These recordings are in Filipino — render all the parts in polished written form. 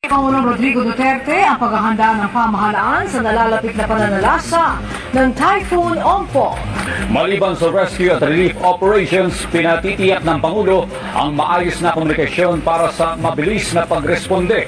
Pangulong Rodrigo Duterte ang paghahanda ng pamahalaan sa nalalapit na pananalasa ng Typhoon Ompong. Maliban sa rescue at relief operations, pinatitiyak ng Pangulo ang maayos na komunikasyon para sa mabilis na pagresponde.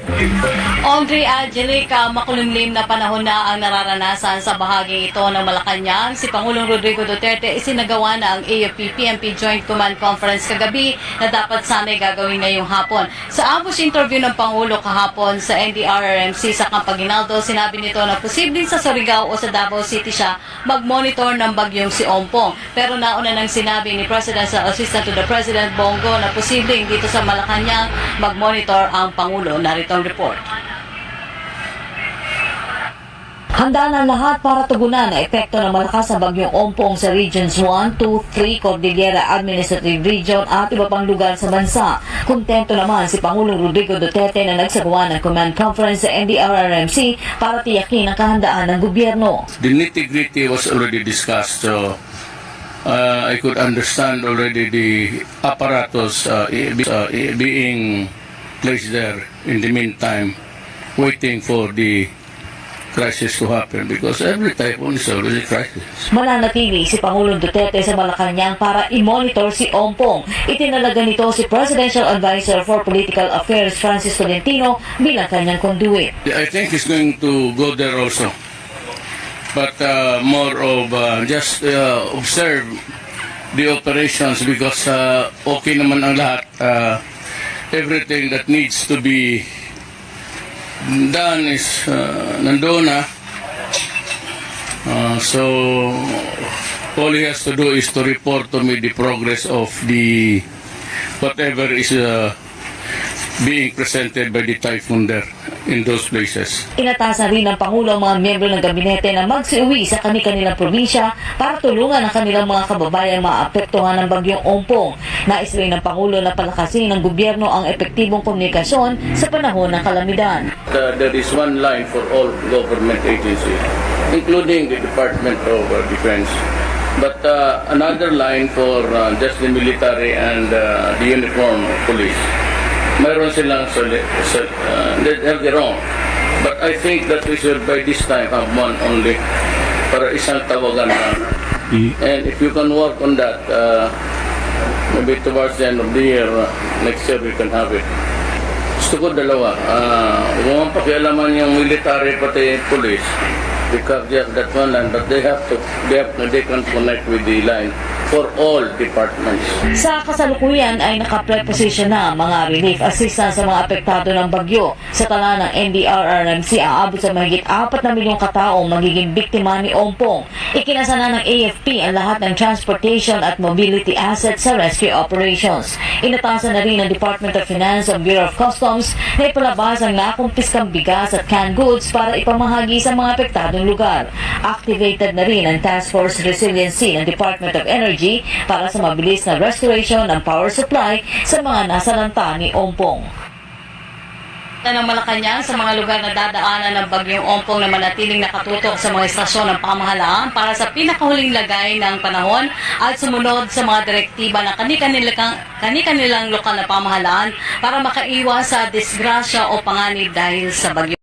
Audrey Angelica, makulimlim na panahon na ang nararanasan sa bahagi ito ng Malacanang. Si Pangulong Rodrigo Duterte isinagawa na ang AFP-PNP Joint Command Conference kagabi na dapat sana'y gagawin ngayong hapon. Sa ambush interview ng Pangulo kahapon sa NDRRMC sa Campaginaldo, sinabi nito na posibleng sa Surigao o sa Davao City siya mag-monitor ng bagyong si Ompong. Pero nauna nang sinabi ni Presidential Assistant to the President Bongo na posibleng dito sa Malacanang mag-monitor ang Pangulo. Narito ang report. Handa na lahat para tugunan ang epekto ng malakas na bagyong Ompong sa Regions 1, 2, 3, Cordillera Administrative Region at iba pang lugar sa bansa. Kontento naman si Pangulong Rodrigo Duterte na nagsagawa ng command conference sa NDRRMC para tiyakin ang kahandaan ng gobyerno. The nitty-gritty was already discussed, so I could understand already the apparatus being placed there in the meantime, waiting for the crisis to happen because every typhoon is already crisis. Mananatili si Pangulong Duterte sa Malacanang para i-monitor si Ompong. Itinalaga nito si Presidential Advisor for Political Affairs Francis Tolentino bilang kanyang conduit. I think he's going to go there also, but more of just observe the operations because okay naman ang lahat. Everything that needs to be done is nandoon na. So all he has to do is to report to me the progress of the whatever is being presented by the typhoon there in those places. Inatasan rin ng Pangulo ang mga miyembro ng gabinete na magsiuwi sa kanilang probinsya para tulungan ang kanilang mga kababayan maapektuhan ng bagyong Ompong. Nais rin ng Pangulo na palakasin ng gobyerno ang epektibong komunikasyon sa panahon ng kalamidad. There is one line for all government agencies, including the Department of Defense. But another line for just the military and the uniform police. Mayroon silang they have their own. But I think that we should by this time have one only para isang tawagan lang. And if you can work on that, maybe towards the end of the year, next year we can have it. Gusto ko dalawa. Huwag mong pakialaman yung military pati police. Because they have that one line, but they can connect with the line for all departments. Sa kasalukuyan ay naka-preposition na mga relief assistance sa mga apektado ng bagyo. Sa tala ng NDRRMC, aabot sa mahigit 4 na milyong kataong magiging biktima ni Ompong. Ikinasa na ng AFP ang lahat ng transportation at mobility assets sa rescue operations. Inatasan na rin ng Department of Finance at Bureau of Customs na ipalabas ang nakumpiskang bigas at canned goods para ipamahagi sa mga apektadong lugar. Activated na rin ang Task Force Resiliency ng Department of Energy para sa mabilis na restoration ng power supply sa mga nasalanta ni Ompong. Ng Malacanang sa mga lugar na dadaanan ng bagyong Ompong na manatiling nakatutok sa mga istasyon ng pamahalaan para sa pinakahuling lagay ng panahon at sumunod sa mga direktiba ng kani-kanilang lokal na pamahalaan para makaiwas sa disgrasya o panganib dahil sa bagyo.